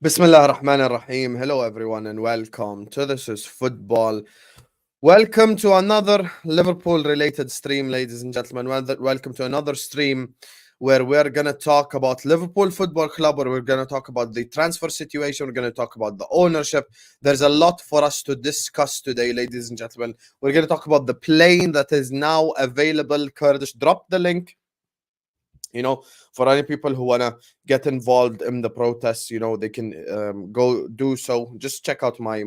Bismillah ar-Rahman ar-Rahim. Hello everyone and welcome to This is Football. Welcome to another Liverpool related stream, ladies and gentlemen. Welcome to another stream where we're going to talk about Liverpool Football Club, where we're going to talk about the transfer situation. We're going to talk about the ownership. There's a lot for us to discuss today, ladies and gentlemen. We're going to talk about the plane that is now available. Kurdish, drop the link. For any people who want to get involved in the protests, they can go do so. Just check out my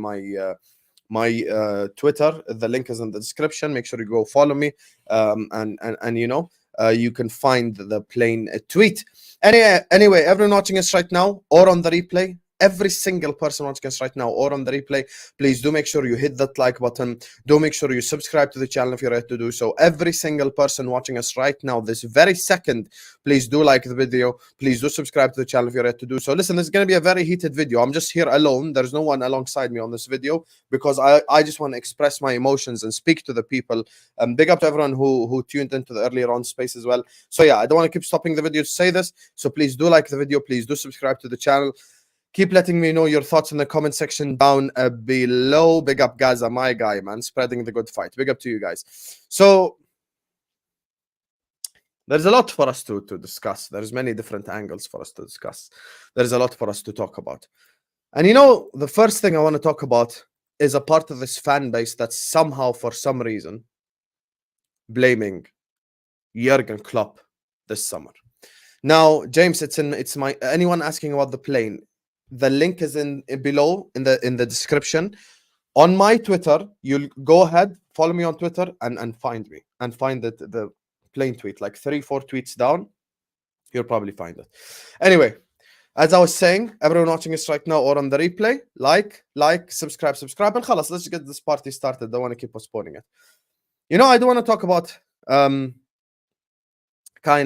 Twitter. The link is in the description. Make sure you go follow me. You can find the plain tweet. Anyway, everyone watching us right now or on the replay, every single person watching us right now or on the replay, please do make sure you hit that like button. Do make sure you subscribe to the channel if you're ready to do so. Every single person watching us right now, this very second, please do like the video. Please do subscribe to the channel if you're ready to do so. Listen, this is going to be a very heated video. I'm just here alone. There's no one alongside me on this video because I just want to express my emotions and speak to the people. Big up to everyone who tuned into the earlier on space as well. So yeah, I don't want to keep stopping the video to say this. So please do like the video. Please do subscribe to the channel. Keep letting me know your thoughts in the comment section down below. Big up Gaza, my guy, man, spreading the good fight. Big up to you guys. So there's a lot for us to discuss. There's many different angles for us to discuss. There's a lot for us to talk about. And the first thing I want to talk about is a part of this fan base that's somehow, for some reason, blaming Jurgen Klopp this summer. Now, James, it's my anyone asking about the plane. The link is in below in the description. On my Twitter, you'll go ahead, follow me on Twitter and find me and find the plain tweet, like 3-4 tweets down. You'll probably find it. Anyway, as I was saying, everyone watching us right now or on the replay, like, subscribe, and khalas, let's get this party started. Don't want to keep postponing it. I do want to talk about kind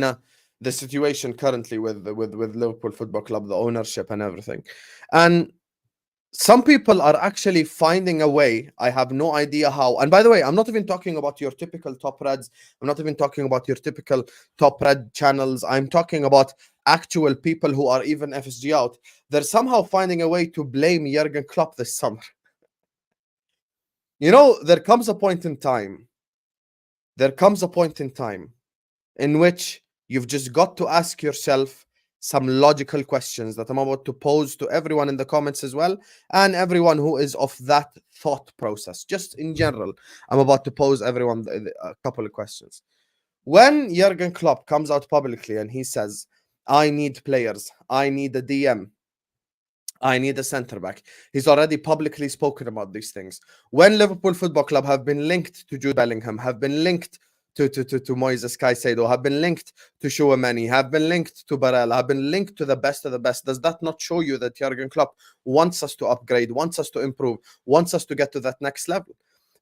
of the situation currently with Liverpool Football Club, the ownership and everything. And some people are actually finding a way. I have no idea how. And by the way, I'm not even talking about your typical top reds. I'm not even talking about your typical top red channels. I'm talking about actual people who are even Fsgout. They're somehow finding a way to blame Jurgen Klopp this summer. There comes a point in time. There comes a point in time in which you've just got to ask yourself some logical questions that I'm about to pose to everyone in the comments as well, and everyone who is of that thought process. Just in general, I'm about to pose everyone a couple of questions. When Jurgen Klopp comes out publicly and he says, I need players, I need a DM, I need a centre-back. He's already publicly spoken about these things. When Liverpool Football Club have been linked to Jude Bellingham, have been linked to Moises Caicedo, have been linked to Chouameni, have been linked to Barella, have been linked to the best of the best. Does that not show you that Jurgen Klopp wants us to upgrade, wants us to improve, wants us to get to that next level?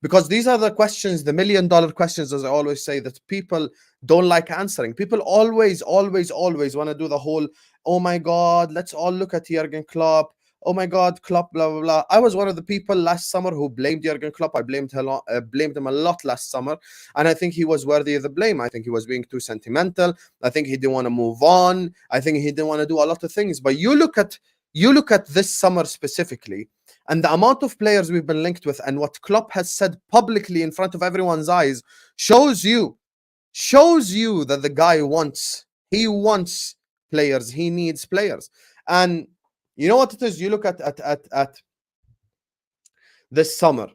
Because these are the questions, the million-dollar questions, as I always say, that people don't like answering. People always want to do the whole, oh my God, let's all look at Jurgen Klopp. Oh my God, Klopp, blah, blah, blah. I was one of the people last summer who blamed Jurgen Klopp. I blamed him a lot last summer. And I think he was worthy of the blame. I think he was being too sentimental. I think he didn't want to move on. I think he didn't want to do a lot of things. But you look at this summer specifically, and the amount of players we've been linked with and what Klopp has said publicly in front of everyone's eyes shows you that the guy wants players. He needs players. And you know what it is? You look at this summer.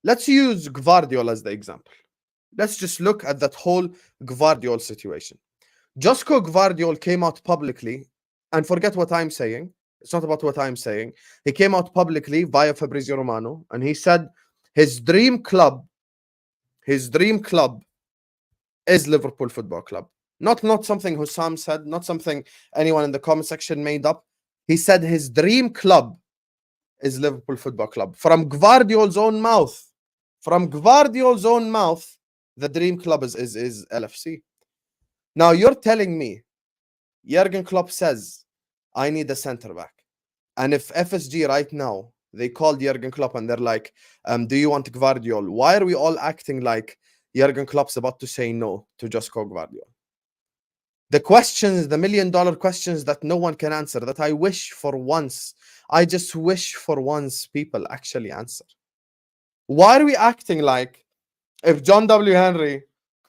Let's use Gvardiol as the example. Let's just look at that whole Gvardiol situation. Josko Gvardiol came out publicly, and forget what I'm saying. It's not about what I'm saying. He came out publicly via Fabrizio Romano, and he said his dream club is Liverpool Football Club. Not something Hussam said, not something anyone in the comment section made up. He said his dream club is Liverpool Football Club. From Gvardiol's own mouth. The dream club is LFC. Now you're telling me Jurgen Klopp says, I need a centre-back. And if FSG right now, they called Jurgen Klopp and they're like, do you want Gvardiol? Why are we all acting like Jurgen Klopp's about to say no to Josko Gvardiol? The questions, the $1 million questions that no one can answer, that I wish for once, I just wish for once people actually answer. Why are we acting like if John W. Henry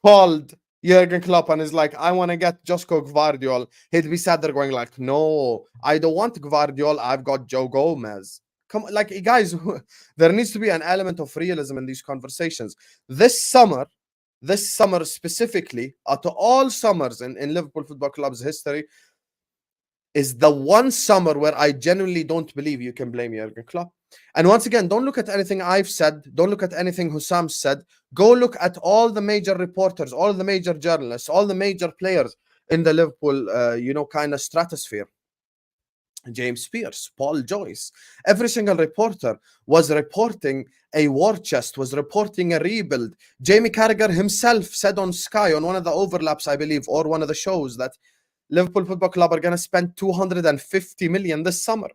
called Jurgen Klopp and is like, I want to get Josko Gvardiol, he'd be sat there going like, no, I don't want Gvardiol, I've got Joe Gomez. Come, like, guys, there needs to be an element of realism in these conversations. This summer specifically, out of all summers in Liverpool Football Club's history, is the one summer where I genuinely don't believe you can blame Jurgen Klopp. And once again, don't look at anything I've said. Don't look at anything Hussam said. Go look at all the major reporters, all the major journalists, all the major players in the Liverpool, kind of stratosphere. James Pearce, Paul Joyce, every single reporter was reporting a war chest, was reporting a rebuild. Jamie Carragher himself said on Sky, on one of the overlaps, I believe, or one of the shows, that Liverpool Football Club are going to spend 250 million this summer.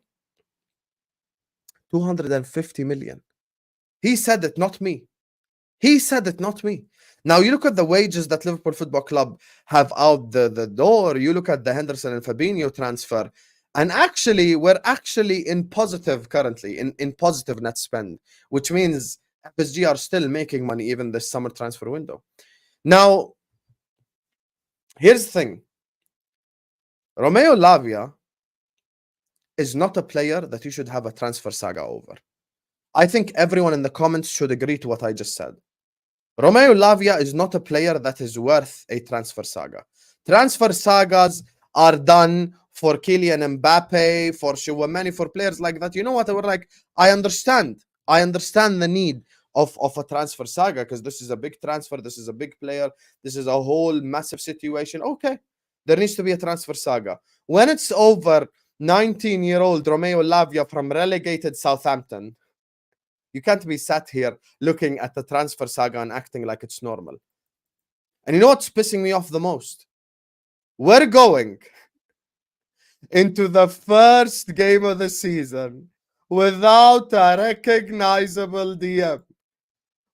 250 million. He said it, not me. He said it, not me. Now, you look at the wages that Liverpool Football Club have out the door. You look at the Henderson and Fabinho transfer. And actually, we're actually in positive currently, in positive net spend, which means FSG are still making money even this summer transfer window. Now, here's the thing. Romeo Lavia is not a player that you should have a transfer saga over. I think everyone in the comments should agree to what I just said. Romeo Lavia is not a player that is worth a transfer saga. Transfer sagas are done for Kylian Mbappe, for Chouameni, for players like that. You know what? We're like, I understand the need of a transfer saga, because this is a big transfer, this is a big player, this is a whole massive situation. Okay, there needs to be a transfer saga. When it's over, 19-year-old Romeo Lavia from relegated Southampton, you can't be sat here looking at the transfer saga and acting like it's normal. And you know what's pissing me off the most? We're going into the first game of the season without a recognizable DM.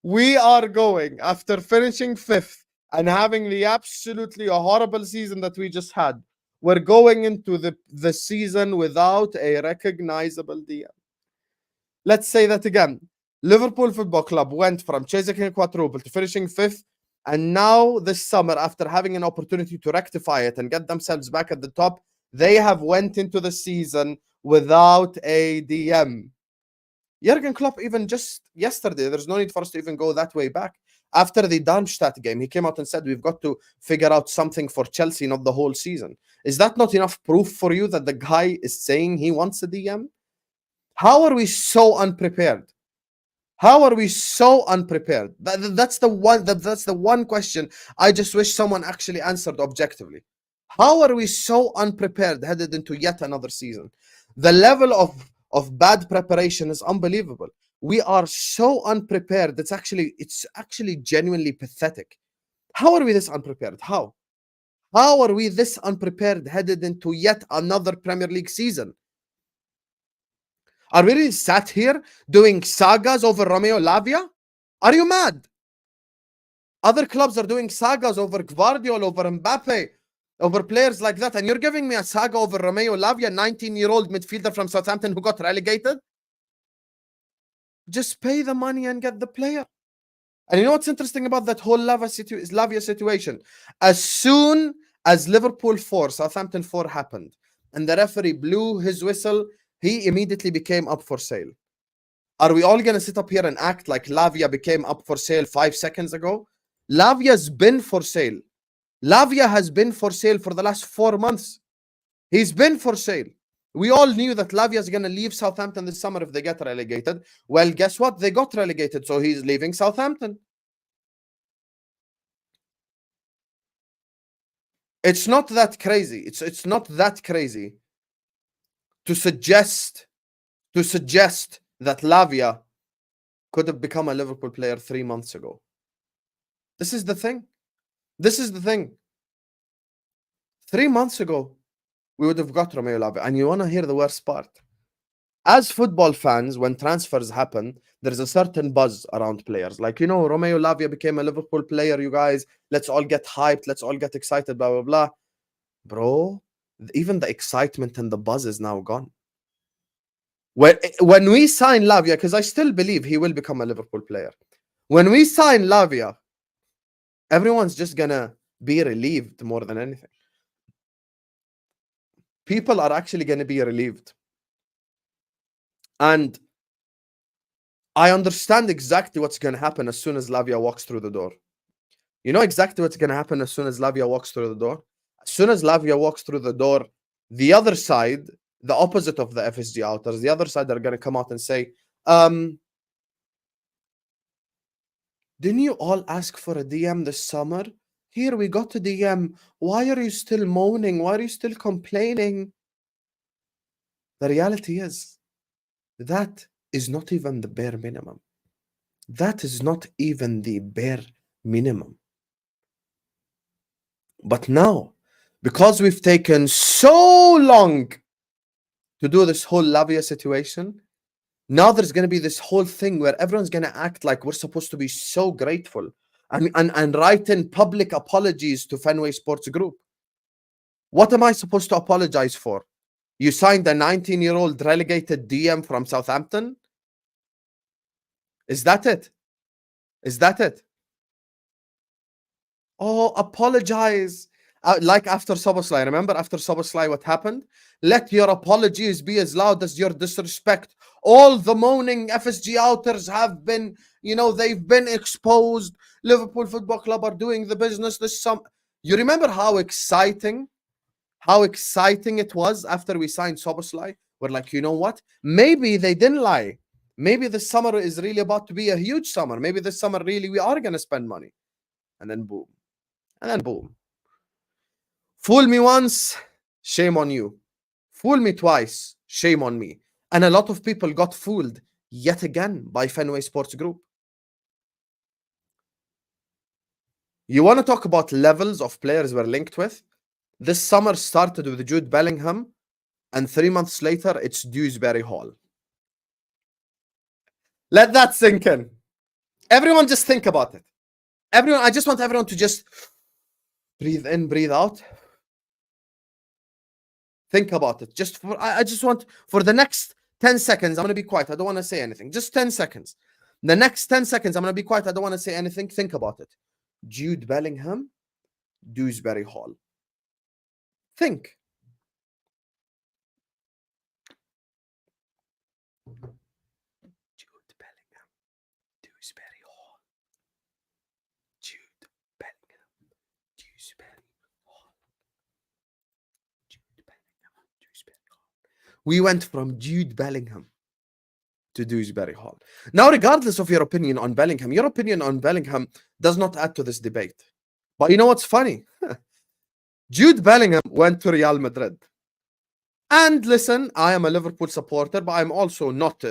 We are going, after finishing 5th and having the absolutely horrible season that we just had, we're going into the season without a recognizable DM. Let's say that again. Liverpool Football Club went from chasing a quadruple to finishing 5th, and now this summer, after having an opportunity to rectify it and get themselves back at the top, they have went into the season without a DM. Jurgen Klopp, even just yesterday, there's no need for us to even go that way back. After the Darmstadt game, he came out and said, we've got to figure out something for Chelsea, not the whole season. Is that not enough proof for you that the guy is saying he wants a DM? How are we so unprepared? How are we so unprepared? That's the one question I just wish someone actually answered objectively. How are we so unprepared headed into yet another season? The level of bad preparation is unbelievable. We are so unprepared. It's actually genuinely pathetic. How are we this unprepared? How are we this unprepared headed into yet another Premier League season? Are we really sat here doing sagas over Romeo Lavia? Are you mad? Other clubs are doing sagas over Gvardiol, over Mbappe, over players like that, and you're giving me a saga over Romeo Lavia, 19-year-old midfielder from Southampton who got relegated? Just pay the money and get the player. And you know what's interesting about that whole Lavia situation? As soon as Liverpool 4, Southampton 4 happened, and the referee blew his whistle, he immediately became up for sale. Are we all going to sit up here and act like Lavia became up for sale 5 seconds ago? Lavia's been for sale. Lavia has been for sale for the last 4 months. He's been for sale. We all knew that Lavia is going to leave Southampton this summer if they get relegated. Well, guess what? They got relegated, so he's leaving Southampton. It's not that crazy. It's not that crazy to suggest that Lavia could have become a Liverpool player 3 months ago. This is the thing. 3 months ago, we would have got Romeo Lavia. And you want to hear the worst part? As football fans, when transfers happen, there's a certain buzz around players. Like, Romeo Lavia became a Liverpool player, you guys. Let's all get hyped. Let's all get excited, blah, blah, blah. bro, even the excitement and the buzz is now gone. When we sign Lavia, because I still believe he will become a Liverpool player. When we sign Lavia, everyone's just gonna be relieved more than anything. People are actually gonna be relieved. And I understand exactly what's gonna happen as soon as Lavia walks through the door. You know exactly what's gonna happen as soon as Lavia walks through the door? As soon as Lavia walks through the door, the other side, the opposite of the FSG outers, the other side are gonna come out and say, didn't you all ask for a DM this summer? Here we got a DM. Why are you still moaning? Why are you still complaining? The reality is that is not even the bare minimum. That is not even the bare minimum. But now, because we've taken so long to do this whole Lavia situation, now there's going to be this whole thing where everyone's going to act like we're supposed to be so grateful and write in public apologies to Fenway Sports Group. What am I supposed to apologize for? You signed a 19-year-old relegated DM from Southampton? Is that it? Is that it? Oh, apologize. Like after Szoboszlai. Remember after Szoboszlai what happened? Let your apologies be as loud as your disrespect. All the moaning FSG outers have been, they've been exposed. Liverpool Football Club are doing the business this summer. You remember how exciting it was after we signed Szoboszlai? We're like, you know what? Maybe they didn't lie. Maybe this summer is really about to be a huge summer. Maybe this summer really we are going to spend money. And then boom. And then boom. Fool me once, shame on you. Fool me twice, shame on me. And a lot of people got fooled yet again by Fenway Sports Group. You want to talk about levels of players we're linked with? This summer started with Jude Bellingham, and 3 months later, it's Dewsbury Hall. Let that sink in. Everyone just think about it. I just want everyone to just breathe in, breathe out. Think about it. I just want, for the next 10 seconds, I'm going to be quiet. I don't want to say anything. Just 10 seconds. The next 10 seconds, I'm going to be quiet. I don't want to say anything. Think about it. Jude Bellingham, Dewsbury Hall. Think. Jude Bellingham, Dewsbury Hall. Jude Bellingham, Dewsbury Hall. Jude Bellingham, Dewsbury Hall. We went from Jude Bellingham to Dewsbury Hall. Now, regardless of your opinion on Bellingham, your opinion on Bellingham does not add to this debate. But you know what's funny? Jude Bellingham went to Real Madrid. And listen, I am a Liverpool supporter, but I'm also not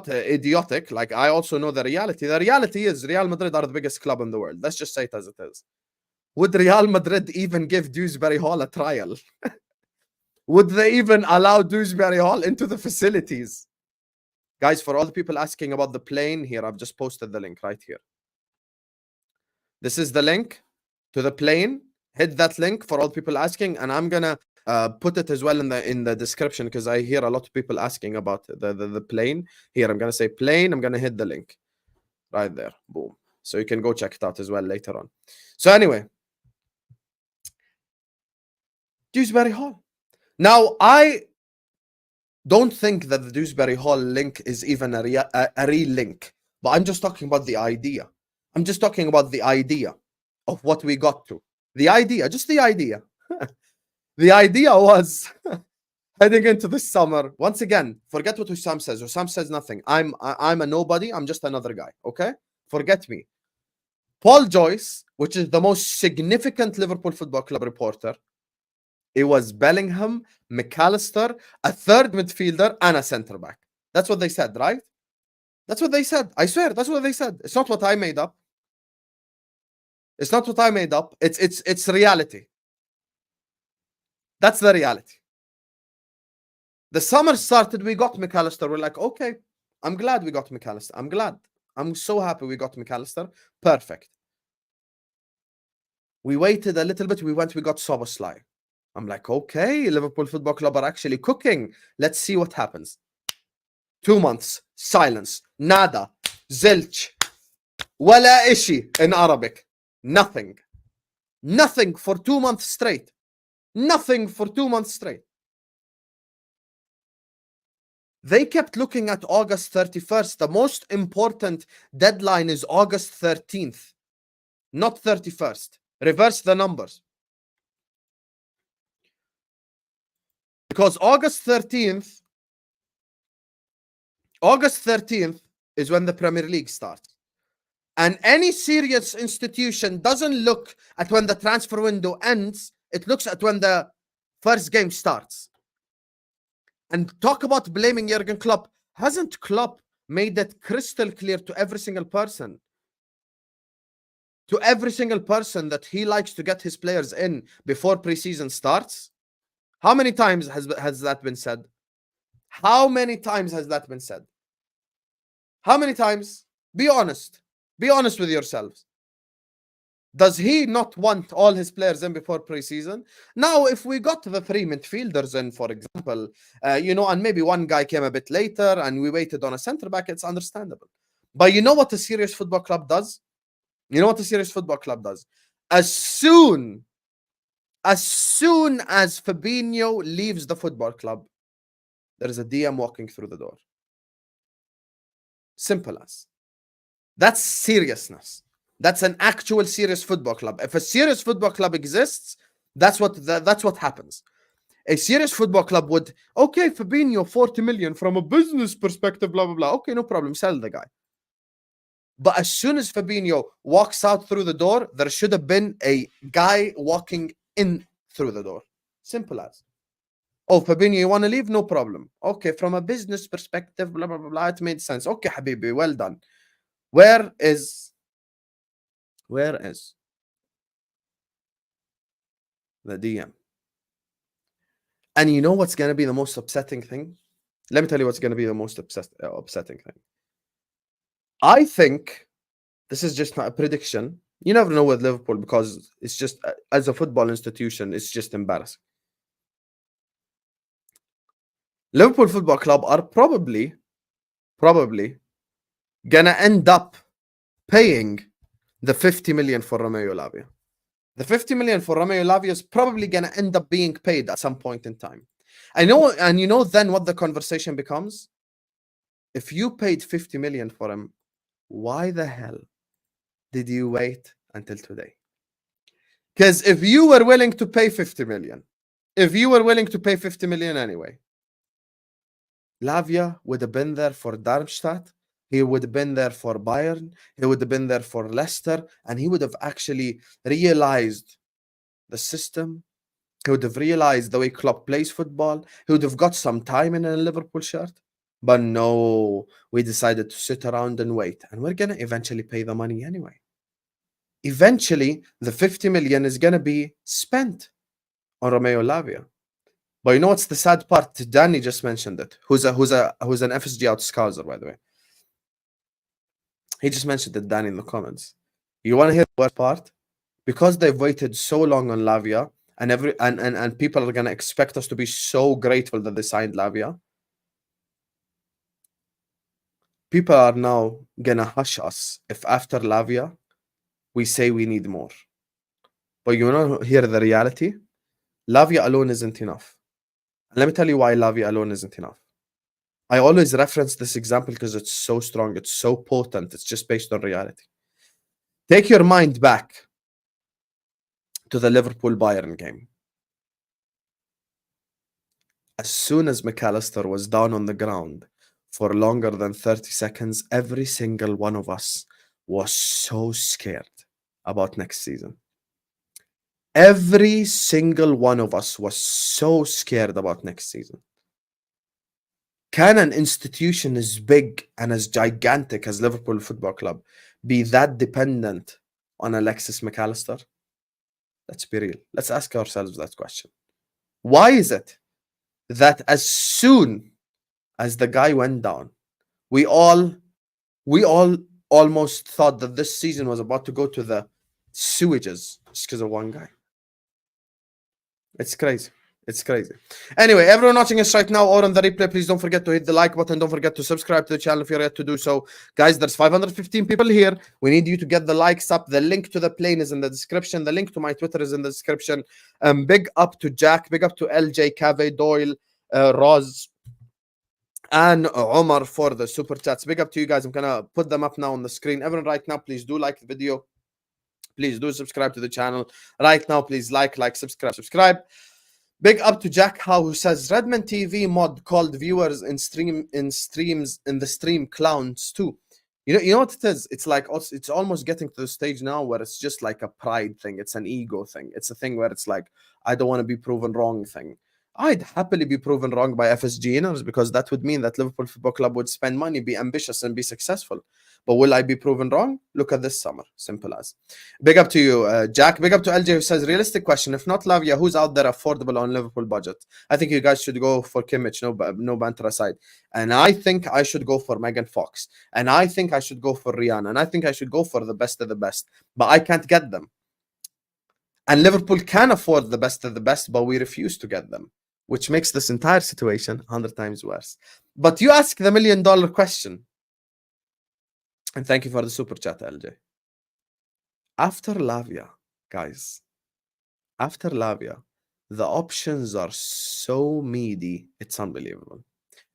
idiotic. Like, I also know the reality. The reality is Real Madrid are the biggest club in the world. Let's just say it as it is. Would Real Madrid even give Dewsbury Hall a trial? Would they even allow Dewsbury Hall into the facilities? Guys, for all the people asking about the plane here, I've just posted the link right here. This is the link to the plane. Hit that link for all the people asking, and I'm gonna put it as well in the description because I hear a lot of people asking about the plane. Here, I'm gonna say plane. I'm gonna hit the link right there. Boom. So you can go check it out as well later on. So anyway, Dewsbury Hall. Now, I don't think that the Dewsbury Hall link is even a real link, but I'm just talking about the idea. I'm just talking about the idea of what we got to. The idea, just the idea. The idea was heading into this summer. Once again, forget what Hussam says. Hussam says nothing. I'm a nobody. I'm just another guy. Okay? Forget me. Paul Joyce, which is the most significant Liverpool Football Club reporter, it was Bellingham, McAllister, a third midfielder, and a centre back. That's what they said, right? That's what they said. I swear, that's what they said. It's not what I made up. It's not what I made up. It's reality. That's the reality. The summer started, we got McAllister. We're like, okay, I'm glad we got McAllister. I'm glad. I'm so happy we got McAllister. Perfect. We waited a little bit. We got Szoboszlai. I'm like, okay, Liverpool Football Club are actually cooking. Let's see what happens. 2 months, silence, nada, zilch, wala ishi in Arabic. Nothing. Nothing for 2 months straight. Nothing for 2 months straight. They kept looking at August 31st. The most important deadline is August 13th, not 31st. Reverse the numbers. Because August 13th is when the Premier League starts. And any serious institution doesn't look at when the transfer window ends. It looks at when the first game starts. And talk about blaming Jurgen Klopp. Hasn't Klopp made that crystal clear to every single person? To every single person that he likes to get his players in before preseason starts? How many times has that been said? How many times has that been said? How many times? Be honest. Be honest with yourselves. Does he not want all his players in before preseason? Now, if we got the 3 midfielders in, for example, and maybe one guy came a bit later and we waited on a centre back, it's understandable. But you know what a serious football club does? You know what a serious football club does? As soon as Fabinho leaves the football club, there is a DM walking through the door. Simple as. That's seriousness. That's an actual serious football club. If a serious football club exists, that's what happens. A serious football club would, okay, Fabinho, 40 million from a business perspective, blah, blah, blah. Okay, no problem, sell the guy. But as soon as Fabinho walks out through the door, there should have been a guy walking in through the door. Simple as. Oh, Fabinho, you want to leave? No problem. Okay, from a business perspective, blah, blah, blah, blah, it made sense. Okay, Habibi, well done. Where is the DM? And you know what's going to be the most upsetting thing? Let me tell you what's going to be the most upsetting thing. I think, this is just a prediction. You never know with Liverpool because it's just, as a football institution, it's just embarrassing. Liverpool Football Club are probably going to end up paying the 50 million for Romeo Lavia. The 50 million for Romeo Lavia is probably going to end up being paid at some point in time. I know, and you know then what the conversation becomes? If you paid 50 million for him, why the hell did you wait until today? Because if you were willing to pay 50 million, anyway, Lavia would have been there for Darmstadt. He would have been there for Bayern. He would have been there for Leicester. And he would have actually realized the system. He would have realized the way Klopp plays football. He would have got some time in a Liverpool shirt. But no, we decided to sit around and wait. And we're going to eventually pay the money anyway. Eventually, the 50 million is going to be spent on Romeo Lavia. But you know what's the sad part? Danny just mentioned it. Who's an Fsgout scouser, by the way. He just mentioned it, Danny, in the comments. You want to hear the worst part? Because they've waited so long on Lavia, and people are gonna expect us to be so grateful that they signed Lavia. People are now gonna hush us if after Lavia we say we need more. But you know, hear the reality? Lavia alone isn't enough. And let me tell you why Lavia alone isn't enough. I always reference this example because it's so strong, it's so potent, it's just based on reality. Take your mind back to the Liverpool-Bayern game. As soon as McAllister was down on the ground for longer than 30 seconds, every single one of us was so scared about next season. Every single one of us was so scared about next season. Can an institution as big and as gigantic as Liverpool Football Club be that dependent on Alexis McAllister? Let's be real. Let's ask ourselves that question. Why is it that as soon as the guy went down, we all almost thought that this season was about to go to the sewages just because of one guy? It's crazy. It's crazy. Anyway, everyone watching us right now or on the replay, please don't forget to hit the like button. Don't forget to subscribe to the channel if you're yet to do so. Guys, there's 515 people here. We need you to get the likes up. The link to the plane is in the description. The link to my Twitter is in the description. Big up to Jack. Big up to LJ, Cave, Doyle, Roz, and Omar for the super chats. Big up to you guys. I'm going to put them up now on the screen. Everyone right now, please do like the video. Please do subscribe to the channel. Right now, please like, subscribe. Big up to Jack Howe, who says Redman TV mod called viewers in the stream clowns too. You know what it is? It's like it's almost getting to the stage now where it's just like a pride thing. It's an ego thing. It's a thing where it's like, I don't want to be proven wrong thing. I'd happily be proven wrong by FSGners because that would mean that Liverpool Football Club would spend money, be ambitious, and be successful. But will I be proven wrong? Look at this summer. Simple as. Big up to you, Jack. Big up to LJ, who says, realistic question. If not Lavia, who's out there affordable on Liverpool budget? I think you guys should go for Kimmich, no banter aside. And I think I should go for Megan Fox. And I think I should go for Rihanna. And I think I should go for the best of the best. But I can't get them. And Liverpool can afford the best of the best, but we refuse to get them, which makes this entire situation 100 times worse. But you ask the $1 million question. And thank you for the super chat, LJ. After Lavia, guys, after Lavia, the options are so meaty, it's unbelievable.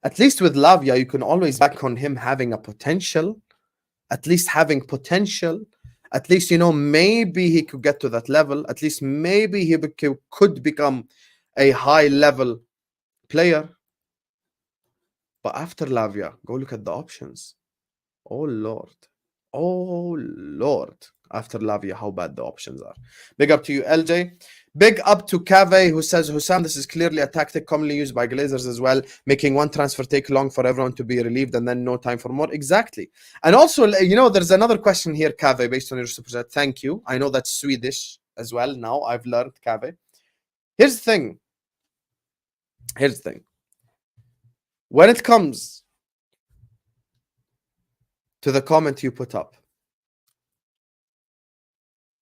At least with Lavia, you can always back on him having a potential, at least having potential. At least, maybe he could get to that level. At least maybe he could become a high-level player. But after Lavia, go look at the options. Oh, Lord. Oh, Lord. After Lavia, how bad the options are. Big up to you, LJ. Big up to Cave, who says, Hussam, this is clearly a tactic commonly used by Glazers as well, making one transfer take long for everyone to be relieved and then no time for more. Exactly. And also, there's another question here, Cave, based on your super chat. Thank you. I know that's Swedish as well now. I've learned, Cave. Here's the thing. When it comes to the comment you put up,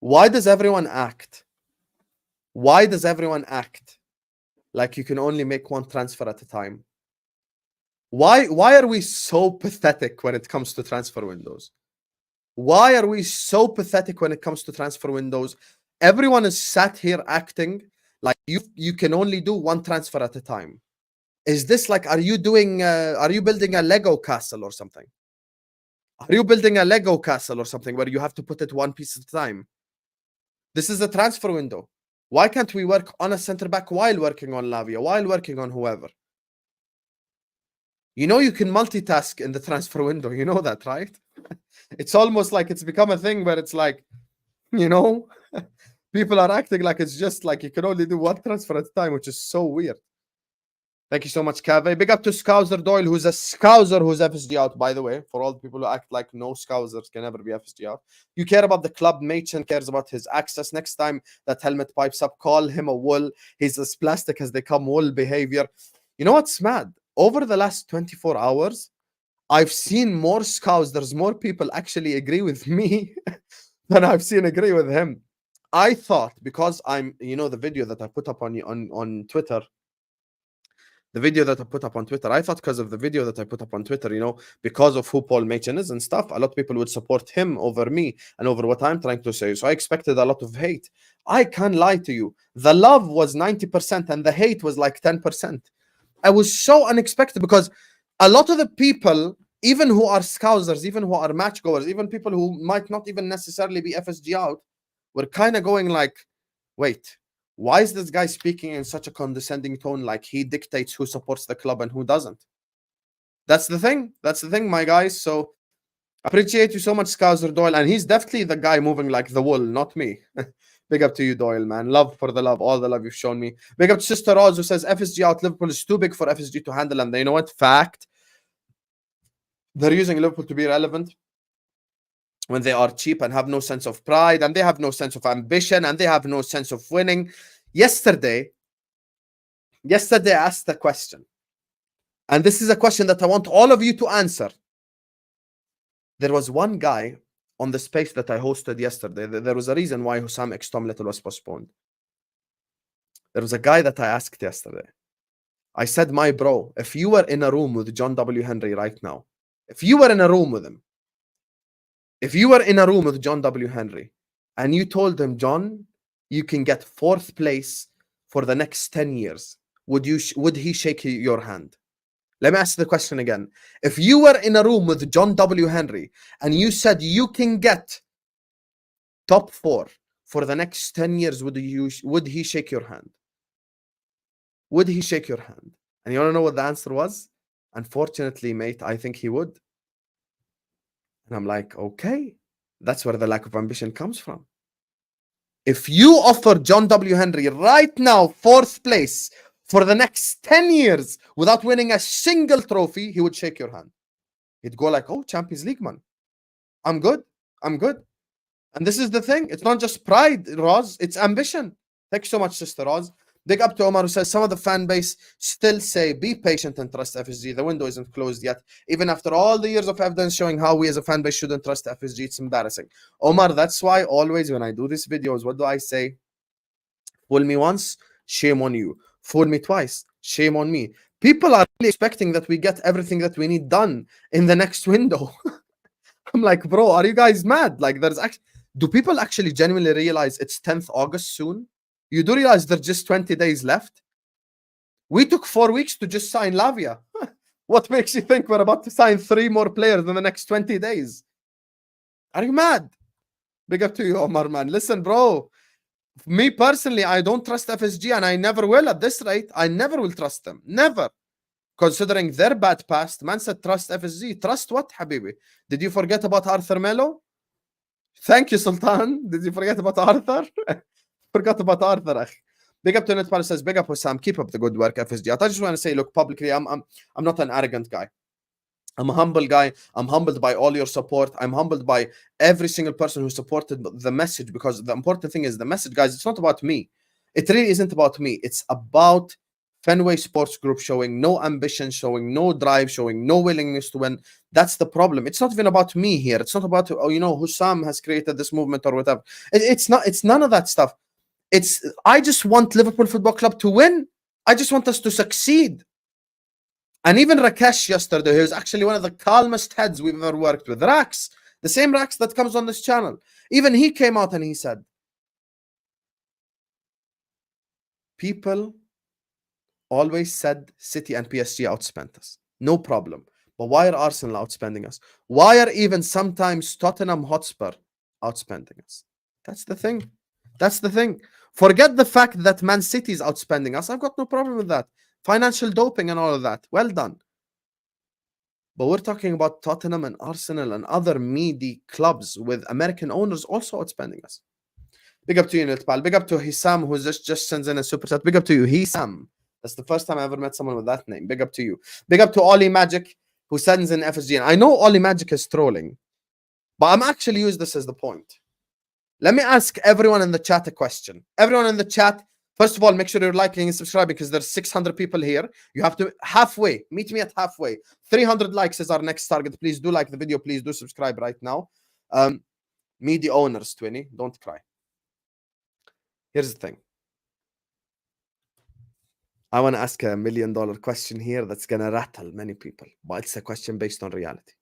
why does everyone act like you can only make one transfer at a time? Why are we so pathetic when it comes to transfer windows? Why are we so pathetic when it comes to transfer windows? Everyone is sat here acting like you can only do one transfer at a time. Is this like, are you building a Lego castle or something? Are you building a Lego castle or something where you have to put it one piece at a time? This is a transfer window. Why can't we work on a center back while working on Lavia, while working on whoever? You can multitask in the transfer window. You know that, right? It's almost like it's become a thing where it's like, people are acting like it's just like you can only do one transfer at a time, which is so weird. Thank you so much, Cave. Big up to Scouser Doyle, who's a Scouser who's FSG out, by the way. For all the people who act like no Scousers can ever be FSG out. You care about the club. Machen cares about his access. Next time that helmet pipes up, call him a wool. He's as plastic as they come, wool behavior. You know what's mad? Over the last 24 hours, I've seen more Scousers, more people actually agree with me than I've seen agree with him. I thought, because I'm, the video that I put up on Twitter, I thought because of the video that I put up on Twitter, because of who Paul Machen is and stuff, a lot of people would support him over me and over what I'm trying to say. So I expected a lot of hate. I can't lie to you. The love was 90% and the hate was like 10%. I was so unexpected because a lot of the people, even who are Scousers, even who are match goers, even people who might not even necessarily be FSG out, were kind of going like, wait, why is this guy speaking in such a condescending tone, like he dictates who supports the club and who doesn't? That's the thing, my guys. So appreciate you so much, Scouser Doyle. And he's definitely the guy moving like the wool, not me. Big up to you, Doyle, man. Love for the love, all the love you've shown me. Big up to Sister Roz, who says FSG out, Liverpool is too big for FSG to handle. And you know what? Fact. They're using Liverpool to be relevant when they are cheap and have no sense of pride, and they have no sense of ambition, and they have no sense of winning. Yesterday I asked the question, and this is a question that I want all of you to answer. There was one guy on the space that I hosted yesterday. There was a reason why Hussam X Tom Little was postponed. There was a guy that I asked yesterday. I said, my bro, if you were in a room with John W. Henry right now, if you were in a room with him, if you were in a room with John W. Henry and you told him, John, you can get 4th place for the next 10 years, would he shake your hand? Let me ask the question again. If you were in a room with John W. Henry and you said you can get top 4 for the next 10 years, would he shake your hand? Would he shake your hand? And you want to know what the answer was? Unfortunately, mate, I think he would. And I'm like, okay, that's where the lack of ambition comes from. If you offer John W. Henry right now 4th place for the next 10 years without winning a single trophy, he would shake your hand. He'd go like, oh, Champions League, man. I'm good. I'm good. And this is the thing. It's not just pride, Roz. It's ambition. Thank you so much, Sister Roz. Big up to Omar, who says some of the fan base still say, be patient and trust FSG. The window isn't closed yet. Even after all the years of evidence showing how we as a fan base shouldn't trust FSG, it's embarrassing. Omar, that's why always when I do these videos, what do I say? Fool me once, shame on you. Fool me twice, shame on me. People are really expecting that we get everything that we need done in the next window. I'm like, bro, are you guys mad? Like, do people actually genuinely realize it's 10th August soon? You do realize there's just 20 days left? We took 4 weeks to just sign Lavia. What makes you think we're about to sign 3 more players in the next 20 days? Are you mad? Big up to you, Omar, man. Listen, bro. Me personally, I don't trust FSG and I never will at this rate. I never will trust them. Never. Considering their bad past, man said trust FSG. Trust what, Habibi? Did you forget about Arthur Melo? Thank you, Sultan. Did you forget about Arthur? Forgot about Arthur. Big up to Netpal says, big up Hussam. Keep up the good work, FSG. I just want to say, look, publicly, I'm not an arrogant guy. I'm a humble guy. I'm humbled by all your support. I'm humbled by every single person who supported the message, because the important thing is the message, guys. It's not about me. It really isn't about me. It's about Fenway Sports Group showing no ambition, showing no drive, showing no willingness to win. That's the problem. It's not even about me here. It's not about, oh, you know, Hussam has created this movement or whatever. It's not. It's none of that stuff. I just want Liverpool Football Club to win. I just want us to succeed. And even Rakesh yesterday, he was actually one of the calmest heads we've ever worked with. Rax, the same Rax that comes on this channel. Even he came out and he said, people always said City and PSG outspent us. No problem. But why are Arsenal outspending us? Why are even sometimes Tottenham Hotspur outspending us? That's the thing. That's the thing. Forget the fact that Man City is outspending us. I've got no problem with that. Financial doping and all of that. Well done. But we're talking about Tottenham and Arsenal and other meaty clubs with American owners also outspending us. Big up to you, Nilpal. Big up to Hissam, who just sends in a super chat. Big up to you, Hissam. That's the first time I ever met someone with that name. Big up to you. Big up to Ollie Magic, who sends in FSG. And I know Ollie Magic is trolling, but I'm actually using this as the point. Let me ask everyone in the chat a question. Everyone in the chat, first of all, make sure you're liking and subscribing, because there's 600 people here. You have to halfway. Meet me at halfway. 300 likes is our next target. Please do like the video. Please do subscribe right now. Me, the owners, Twinny. Don't cry. Here's the thing. I want to ask $1 million question here that's going to rattle many people, but it's a question based on reality.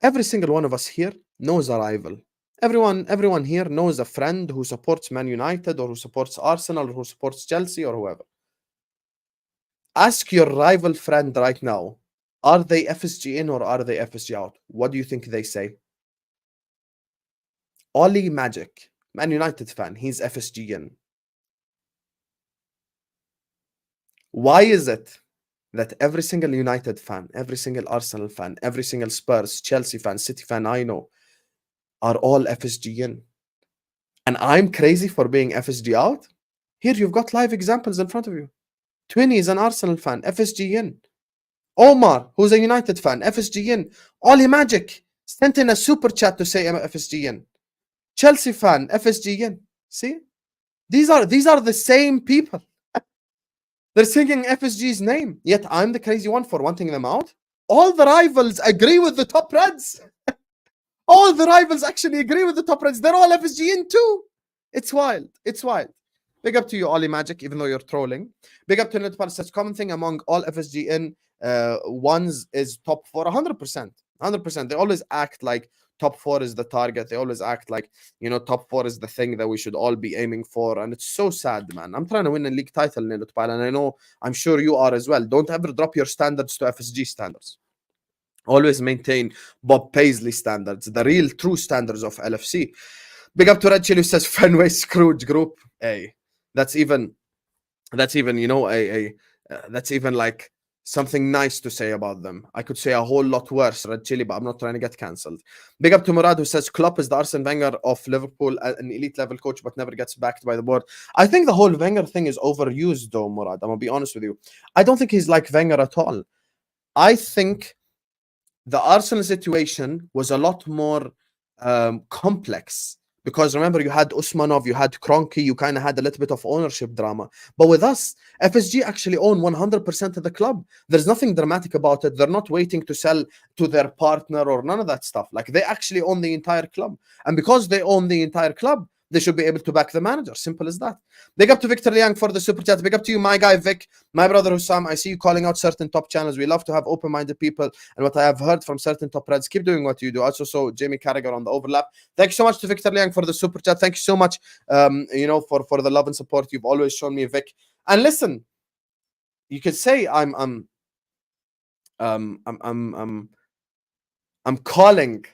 Every single one of us here knows a rival. Everyone here knows a friend who supports Man United or who supports Arsenal or who supports Chelsea or whoever. Ask your rival friend right now, are they FSG in or are they FSG out? What do you think they say? Ollie Magic, Man United fan, he's FSG in. Why is it that every single United fan, every single Arsenal fan, every single Spurs, Chelsea fan, City fan I know are all FSG in? And I'm crazy for being FSG out? Here you've got live examples in front of you. Twinny is an Arsenal fan, FSG in. Omar, who's a United fan, FSG in. Ollie Magic sent in a super chat to say FSG in. Chelsea fan, FSG in. See? These are the same people. They're singing FSG's name, yet I'm the crazy one for wanting them out. All the rivals agree with the top Reds. All the rivals actually agree with the top Reds. They're all FSG in too. It's wild. It's wild. Big up to you, Ollie Magic, even though you're trolling. Big up to Nitpal says, common thing among all FSGN ones is top 4. 100%. 100%. They always act like top 4 is the target. They always act like, top 4 is the thing that we should all be aiming for. And it's so sad, man. I'm trying to win a league title, Nitpal, and I'm sure you are as well. Don't ever drop your standards to FSG standards. Always maintain Bob Paisley standards, the real true standards of LFC. Big up to Red Chili who says Fenway Scrooge Group. Hey, that's even that's even like something nice to say about them. I could say a whole lot worse, Red Chili, but I'm not trying to get cancelled. Big up to Murad who says Klopp is the Arsene Wenger of Liverpool, an elite level coach, but never gets backed by the board. I think the whole Wenger thing is overused, though, Murad. I'm gonna be honest with you. I don't think he's like Wenger at all. I think the Arsenal situation was a lot more complex. Because remember, you had Usmanov, you had Kroenke, you kind of had a little bit of ownership drama. But with us, FSG actually own 100% of the club. There's nothing dramatic about it. They're not waiting to sell to their partner or none of that stuff. Like, they actually own the entire club. And because they own the entire club, they should be able to back the manager. Simple as that. Big up to Victor Liang for the super chat. Big up to you, my guy Vic, my brother Hussam. I see you calling out certain top channels. We love to have open-minded people. And what I have heard from certain top Reds, keep doing what you do. Also, so Jamie Carragher on the overlap. Thank you so much to Victor Liang for the super chat. Thank you so much, for the love and support you've always shown me, Vic. And listen, you could say I'm calling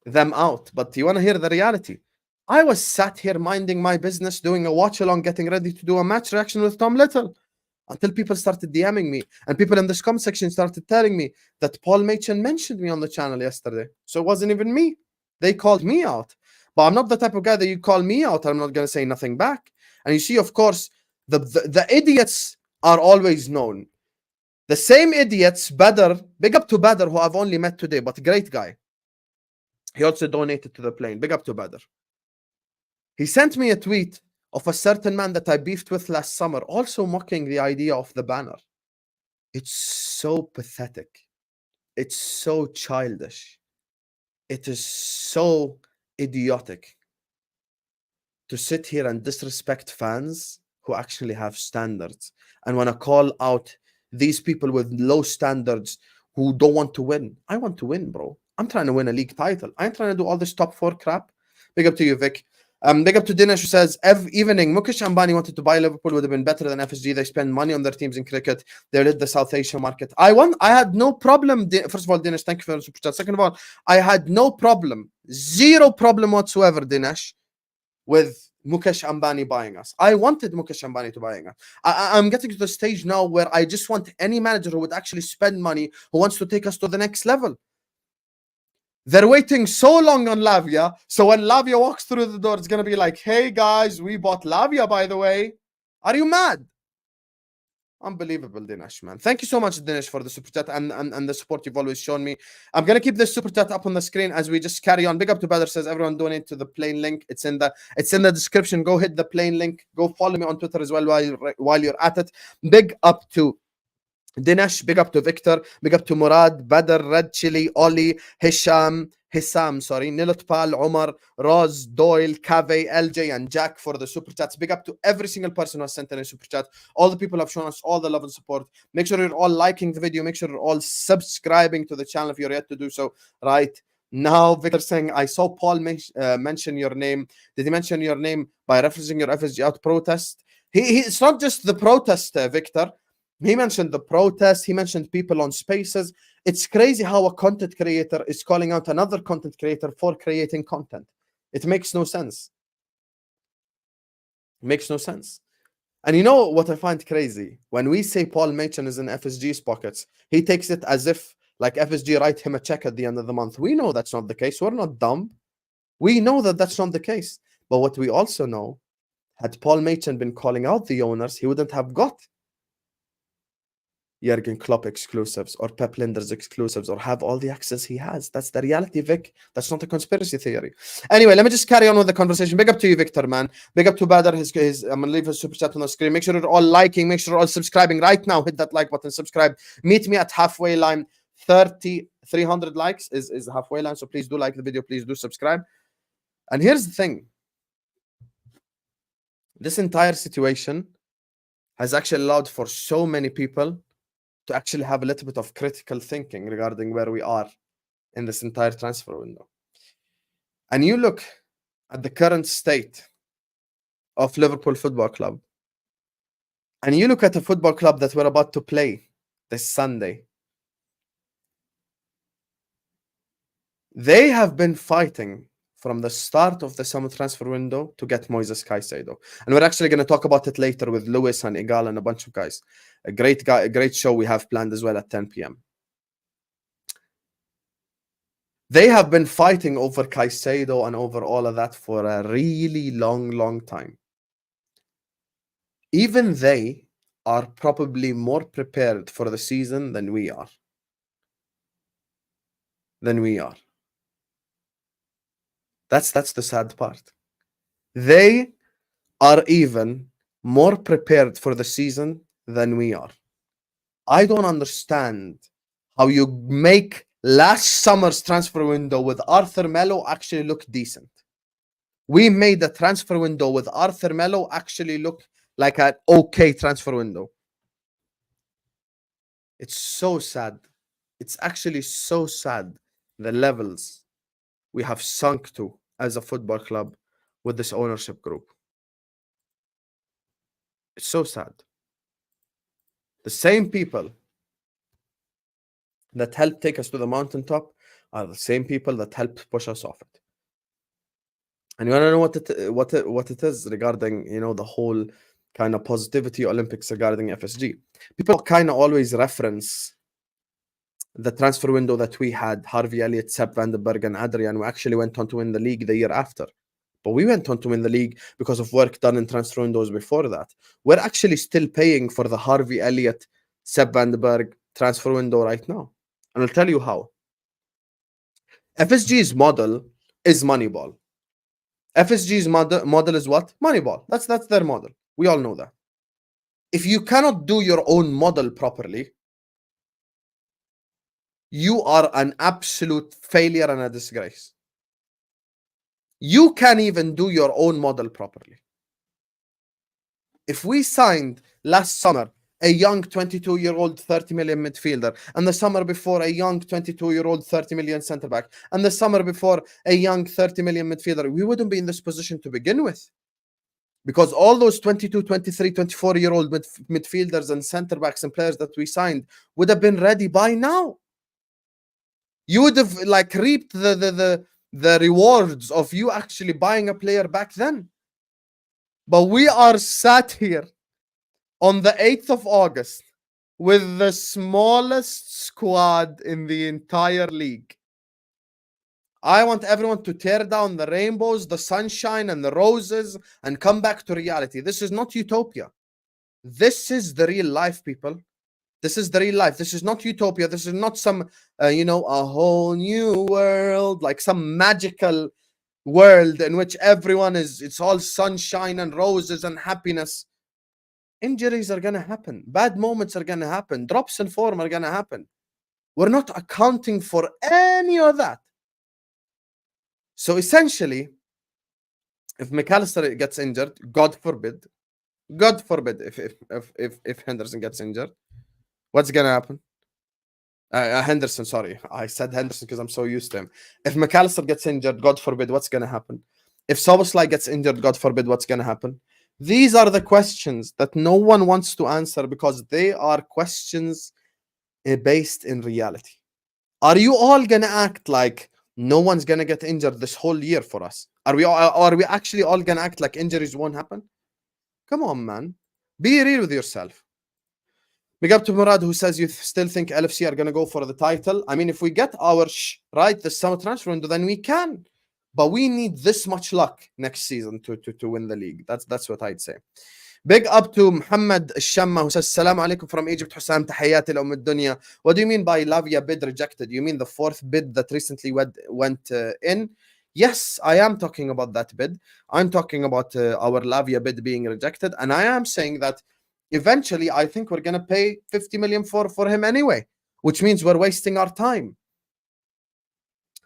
them out, but you want to hear the reality? I was sat here minding my business, doing a watch along, getting ready to do a match reaction with Tom Little, until people started DMing me, and people in this comment section started telling me that Paul Machin mentioned me on the channel yesterday. So it wasn't even me. They called me out. But I'm not the type of guy that you call me out, I'm not going to say nothing back. And you see, of course, the idiots are always known. The same idiots, Badr, big up to Badr, who I've only met today, but great guy. He also donated to the plane. Big up to Badr. He sent me a tweet of a certain man that I beefed with last summer, also mocking the idea of the banner. It's so pathetic. It's so childish. It is so idiotic to sit here and disrespect fans who actually have standards and want to call out these people with low standards who don't want to win. I want to win, bro. I'm trying to win a league title. I ain't trying to do all this top 4 crap. Big up to you, Vic. Big up to Dinesh who says, evening, Mukesh Ambani wanted to buy Liverpool, would have been better than FSG. They spend money on their teams in cricket. They led the South Asia market. I had no problem. First of all, Dinesh, thank you for the super chat. Second of all, I had no problem, zero problem whatsoever, Dinesh, with Mukesh Ambani buying us. I wanted Mukesh Ambani to buying us. I'm getting to the stage now where I just want any manager who would actually spend money, who wants to take us to the next level. They're waiting so long on Lavia, so when Lavia walks through the door, it's going to be like, hey guys, we bought Lavia, by the way. Are you mad? Unbelievable, Dinesh, man. Thank you so much, Dinesh, for the super chat and the support you've always shown me. I'm going to keep this super chat up on the screen as we just carry on. Big up to Badr says, everyone donate to the plane link. It's in the description. Go hit the plane link. Go follow me on Twitter as well while you're at it. Big up to Dinesh, big up to Victor, big up to Murad, Badr, Red Chili, Oli, Hissam, Nilotpal, Omar, Roz, Doyle, Kave, LJ, and Jack for the super chats. Big up to every single person who has sent in a super chat. All the people have shown us all the love and support. Make sure you're all liking the video. Make sure you're all subscribing to the channel if you're yet to do so right now. Victor saying, I saw Paul mention your name. Did he mention your name by referencing your FSG out protest? It's not just the protest, Victor. He mentioned the protest. He mentioned people on spaces. It's crazy how a content creator is calling out another content creator for creating content. It makes no sense. It makes no sense. And you know what I find crazy? When we say Paul Machin is in FSG's pockets, he takes it as if like FSG write him a check at the end of the month. We know that's not the case. We're not dumb. We know that that's not the case. But what we also know, had Paul Machin been calling out the owners, he wouldn't have got Jurgen Klopp exclusives or Pep Linder's exclusives or have all the access he has. That's the reality, Vic. That's not a conspiracy theory. Anyway, let me just carry on with the conversation. Big up to you, Victor, man. Big up to Badr. I'm going to leave his super chat on the screen. Make sure you're all liking. Make sure you're all subscribing right now. Hit that like button, subscribe. Meet me at halfway line. 300 likes is the halfway line. So please do like the video. Please do subscribe. And here's the thing. This entire situation has actually allowed for so many people to actually have a little bit of critical thinking regarding where we are in this entire transfer window. And you look at the current state of Liverpool Football Club, and you look at a football club that we're about to play this Sunday. They have been fighting from the start of the summer transfer window to get Moises Caicedo. And we're actually going to talk about it later with Lewis and Igal and a bunch of guys. A great show we have planned as well at 10 p.m. They have been fighting over Caicedo and over all of that for a really long time. Even they are probably more prepared for the season than we are. That's the sad part. They are even more prepared for the season than we are. I don't understand how you make last summer's transfer window with Arthur Melo actually look decent. We made the transfer window with Arthur Melo actually look like an okay transfer window. It's so sad. It's actually so sad the levels we have sunk to as a football club with this ownership group. It's so sad. The same people that helped take us to the mountaintop are the same people that helped push us off it. And you want to know what it is regarding, you know, the whole kind of positivity Olympics regarding FSG. People kind of always reference the transfer window that we had, Harvey Elliott, Sepp van den Berg, and Adrian, who actually went on to win the league the year after. But we went on to win the league because of work done in transfer windows before that. We're actually still paying for the Harvey Elliott, Sepp van den Berg transfer window right now. And I'll tell you how. FSG's model is Moneyball. FSG's model is what? Moneyball. That's their model. We all know that. If you cannot do your own model properly, you are an absolute failure and a disgrace. You can't even do your own model properly. If we signed last summer a young 22-year-old 30 million midfielder, and the summer before a young 22-year-old 30 million centre back, and the summer before a young 30 million midfielder, we wouldn't be in this position to begin with. Because all those 22, 23, 24-year-old midfielders and centre backs and players that we signed would have been ready by now. You would have like reaped the rewards of you actually buying a player back then. But we are sat here on the 8th of August with the smallest squad in the entire league. I want everyone to tear down the rainbows, the sunshine, and the roses and come back to reality. This is not utopia. This is the real life, people. This is the real life. This is not utopia. This is not some, a whole new world, like some magical world in which everyone it's all sunshine and roses and happiness. Injuries are going to happen. Bad moments are going to happen. Drops in form are going to happen. We're not accounting for any of that. So essentially, if McAllister gets injured, God forbid, if Henderson gets injured, what's going to happen? Henderson, sorry. I said Henderson because I'm so used to him. If McAllister gets injured, God forbid, what's going to happen? If Szoboszlai gets injured, God forbid, what's going to happen? These are the questions that no one wants to answer because they are questions based in reality. Are you all going to act like no one's going to get injured this whole year for us? Are we actually all going to act like injuries won't happen? Come on, man. Be real with yourself. Big up to Murad, who says you still think LFC are going to go for the title. I mean, if we get our right this summer transfer window, then we can. But we need this much luck next season to win the league. That's what I'd say. Big up to Muhammad Shamma, who says, Salam alaikum from Egypt. Hussam, tahayati l'um ad-dunya. What do you mean by Lavia bid rejected? You mean the fourth bid that recently went in? Yes, I am talking about that bid. I'm talking about our Lavia bid being rejected. And I am saying that eventually I think we're going to pay 50 million for him anyway, which means we're wasting our time.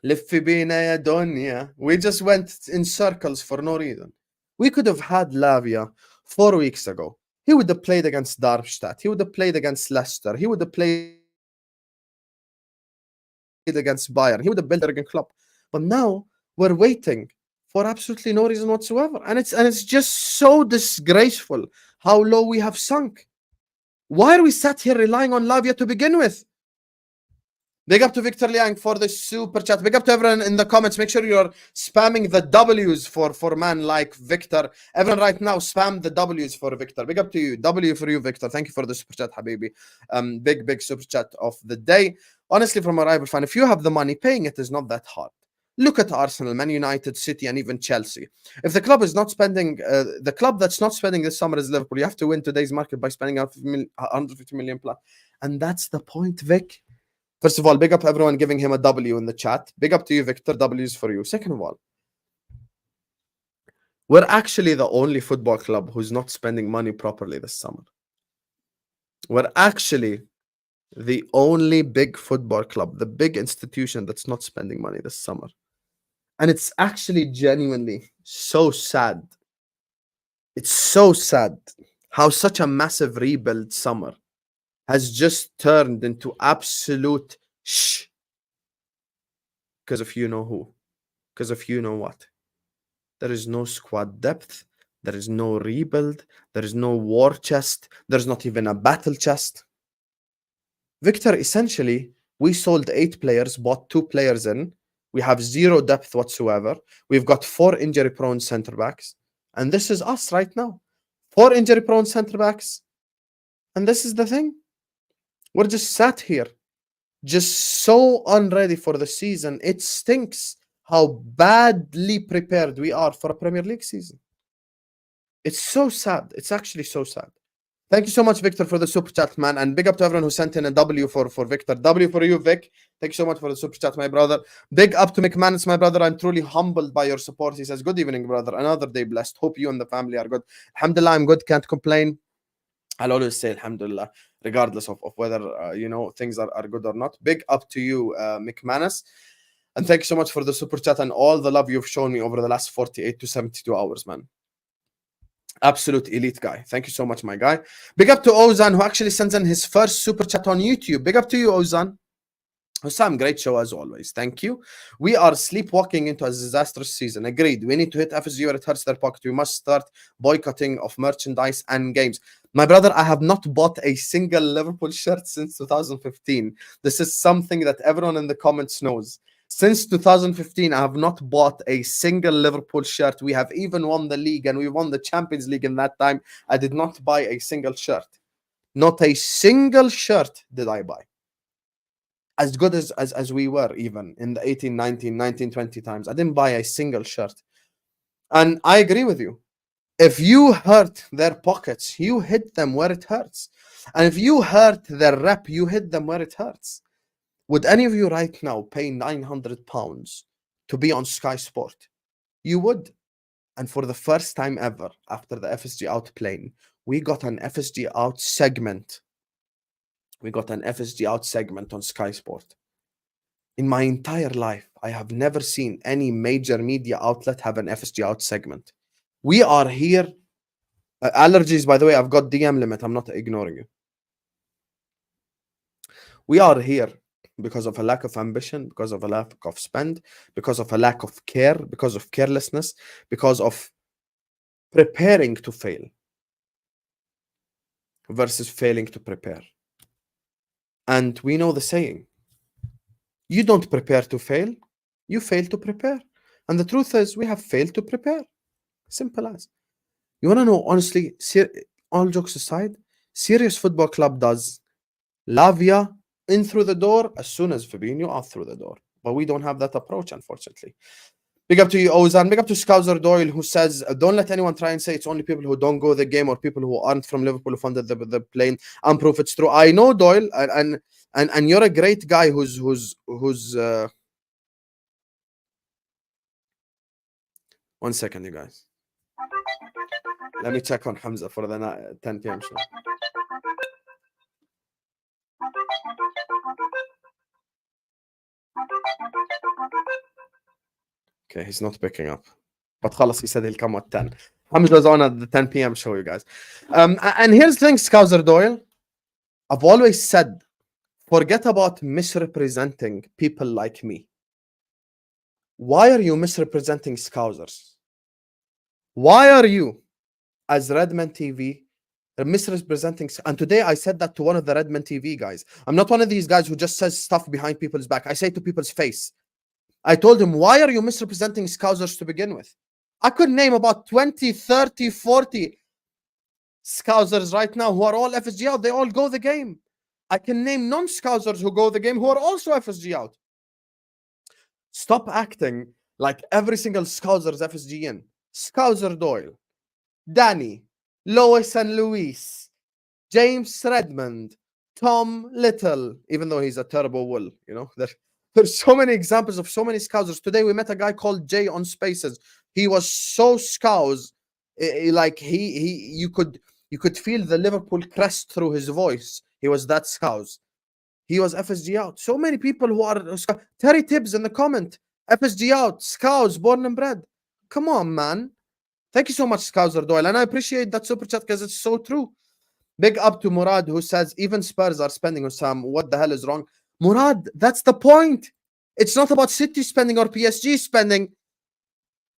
We just went in circles for no reason. We could have had Lavia 4 weeks ago. He would have played against Darmstadt. He would have played against Leicester. He would have played against Bayern. He would have built against Klopp. But now we're waiting for absolutely no reason whatsoever. And it's just so disgraceful how low we have sunk. Why are we sat here relying on Lavia to begin with? Big up to Victor Liang for the super chat. Big up to everyone in the comments. Make sure you're spamming the W's for man like Victor. Everyone right now, spam the W's for Victor. Big up to you. W for you, Victor. Thank you for the super chat, Habibi. Big super chat of the day. Honestly, from a rival fan, if you have the money, paying it is not that hard. Look at Arsenal, Man United, City, and even Chelsea. If the club is not spending, the club that's not spending this summer is Liverpool. You have to win today's market by spending 150 million plus. And that's the point, Vic. First of all, big up everyone giving him a W in the chat. Big up to you, Victor. W's for you. Second of all, we're actually the only football club who's not spending money properly this summer. We're actually the only big football club, the big institution that's not spending money this summer. And it's actually genuinely so sad. It's so sad how such a massive rebuild summer has just turned into absolute shh. Because of you know who. Because of you know what. There is no squad depth. There is no rebuild. There is no war chest. There's not even a battle chest. Victor, essentially, we sold 8 players, bought 2 players in. We have 0 depth whatsoever. We've got 4 injury-prone centre-backs. And this is us right now. 4 injury-prone centre-backs. And this is the thing. We're just sat here, just so unready for the season. It stinks how badly prepared we are for a Premier League season. It's so sad. It's actually so sad. Thank you so much, Victor, for the super chat, man. And big up to everyone who sent in a W for Victor. W for you, Vic. Thank you so much for the super chat, my brother. Big up to McManus, my brother. I'm truly humbled by your support. He says, good evening, brother. Another day blessed. Hope you and the family are good. Alhamdulillah, I'm good. Can't complain. I'll always say Alhamdulillah, regardless of whether, things are good or not. Big up to you, McManus. And thank you so much for the super chat and all the love you've shown me over the last 48 to 72 hours, man. Absolute elite guy. Thank you so much, my guy. Big up to Ozan, who actually sends in his first super chat on YouTube. Big up to you, Ozan. Hussam, great show as always. Thank you. We are sleepwalking into a disastrous season. Agreed. We need to hit FSG where it hurts their pocket. We must start boycotting of merchandise and games. My brother, I have not bought a single Liverpool shirt since 2015. This is something that everyone in the comments knows. Since 2015, I have not bought a single Liverpool shirt. We have even won the league and we won the Champions League in that time. I did not buy a single shirt. Not a single shirt did I buy. As good as we were even in the 18, 19, 19, 20 times. I didn't buy a single shirt. And I agree with you. If you hurt their pockets, you hit them where it hurts. And if you hurt their rep, you hit them where it hurts. Would any of you right now pay £900 to be on Sky Sport? You would. And for the first time ever, after the FSG out plane, we got an FSG out segment. We got an FSG out segment on Sky Sport. In my entire life, I have never seen any major media outlet have an FSG out segment. We are here. Allergies, by the way, I've got DM limit. I'm not ignoring you. We are here because of a lack of ambition, because of a lack of spend, because of a lack of care, because of carelessness, because of preparing to fail versus failing to prepare. And we know the saying, you don't prepare to fail, you fail to prepare. And the truth is, we have failed to prepare. Simple as. You want to know, honestly, all jokes aside, Serious Football Club does Lavia in through the door as soon as Fabinho out through the door. But we don't have that approach, unfortunately. Big up to you, Ozan. Big up to Scouser Doyle, who says, don't let anyone try and say it's only people who don't go the game or people who aren't from Liverpool who funded the plane. And proof it's true. I know, Doyle, and you're a great guy who's one second, you guys. Let me check on Hamza for the 10 p.m. show. Okay, he's not picking up. But خلاص, he said he'll come at 10. Hamza's on at the 10 p.m. show, you guys. And here's the thing, Scouser Doyle. I've always said, forget about misrepresenting people like me. Why are you misrepresenting Scousers? Why are you, as Redman TV, misrepresenting? And today I said that to one of the Redman TV guys. I'm not one of these guys who just says stuff behind people's back. I say to people's face. I told him, why are you misrepresenting Scousers to begin with? I could name about 20, 30, 40 Scousers right now who are all FSG out. They all go the game. I can name non-Scousers who go the game who are also FSG out. Stop acting like every single Scouser is FSG in. Scouser Doyle, Danny, Lois and Luis, James Redmond, Tom Little, even though he's a terrible wool, you know. There's so many examples of so many Scousers. Today we met a guy called Jay on Spaces. He was so Scouse, like you could feel the Liverpool crest through his voice. He was that Scouse. He was FSG out. So many people who are Terry Tibbs in the comment, FSG out, Scouse, born and bred. Come on, man. Thank you so much, Scouser Doyle. And I appreciate that super chat because it's so true. Big up to Murad, who says, even Spurs are spending on Sam. What the hell is wrong? Murad, that's the point. It's not about City spending or PSG spending.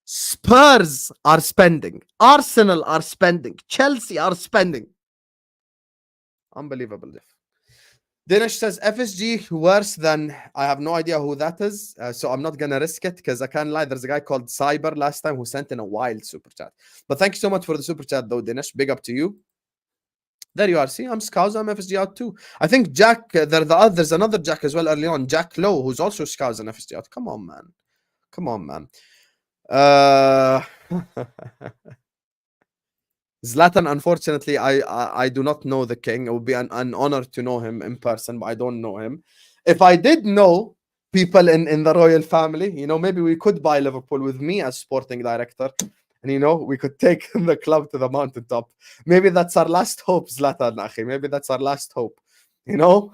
Spurs are spending. Arsenal are spending. Chelsea are spending. Unbelievable. Dinesh says, FSG worse than, I have no idea who that is, so I'm not going to risk it because I can't lie. There's a guy called Cyber last time who sent in a wild super chat. But thank you so much for the super chat though, Dinesh. Big up to you. There you are. See, I'm Scouse. I'm FSG out too. I think Jack, there's another Jack as well early on. Jack Lowe, who's also Scouse and FSG out. Come on, man. Come on, man. Zlatan, unfortunately, I do not know the king. It would be an honor to know him in person, but I don't know him. If I did know people in the royal family, you know, maybe we could buy Liverpool with me as sporting director. And, you know, we could take the club to the mountaintop. Maybe that's our last hope, Zlatan, Akhi. Maybe that's our last hope. You know,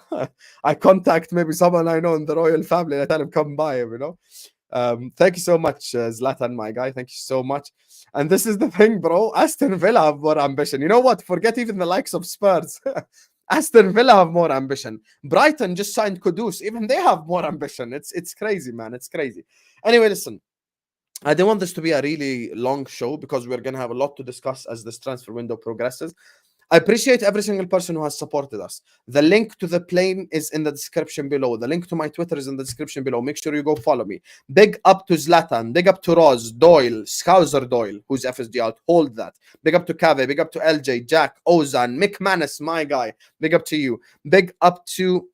I contact maybe someone I know in the royal family and I tell him, come by him, you know. Thank you so much, Zlatan, my guy. Thank you so much. And this is the thing, bro. Aston Villa have more ambition. You know what? Forget even the likes of Spurs. Aston Villa have more ambition. Brighton just signed Kudus. Even they have more ambition. It's crazy, man. It's crazy. Anyway, listen. I didn't want this to be a really long show because we're going to have a lot to discuss as this transfer window progresses. I appreciate every single person who has supported us. The link to the plane is in the description below. The link to my Twitter is in the description below. Make sure you go follow me. Big up to Zlatan. Big up to Roz, Doyle, Scouser Doyle, who's FSG out. Hold that. Big up to Kave. Big up to LJ, Jack, Ozan, Mick Manis, my guy. Big up to you. Big up to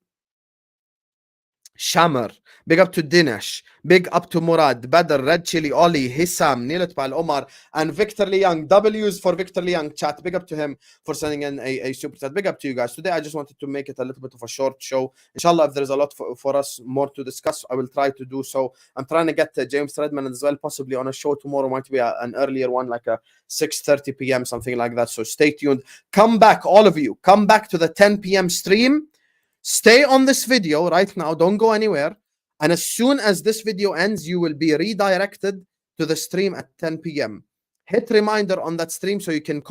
Shamar, big up to Dinesh, big up to Murad, Badr, Red Chili, Oli, Hissam, Nilat Pal, Omar, and Victor Liang. W's for Victor Liang chat. Big up to him for sending in a super chat. Big up to you guys. Today I just wanted to make it a little bit of a short show. Inshallah, if there's a lot for us more to discuss, I will try to do so. I'm trying to get James Redman as well, possibly on a show tomorrow. Might be an earlier one, like a 6:30 p.m., something like that. So stay tuned. Come back, all of you. Come back to the 10 p.m. stream. Stay on this video right now. Don't go anywhere. And as soon as this video ends, you will be redirected to the stream at 10 p.m. Hit reminder on that stream so you can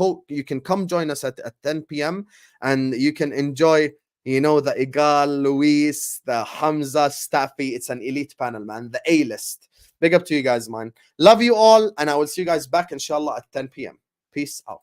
come join us at 10 p.m. and you can enjoy, you know, the Igal, Luis, the Hamza, Staffy. It's an elite panel, man. The A-list. Big up to you guys, man. Love you all. And I will see you guys back, inshallah, at 10 p.m. Peace out.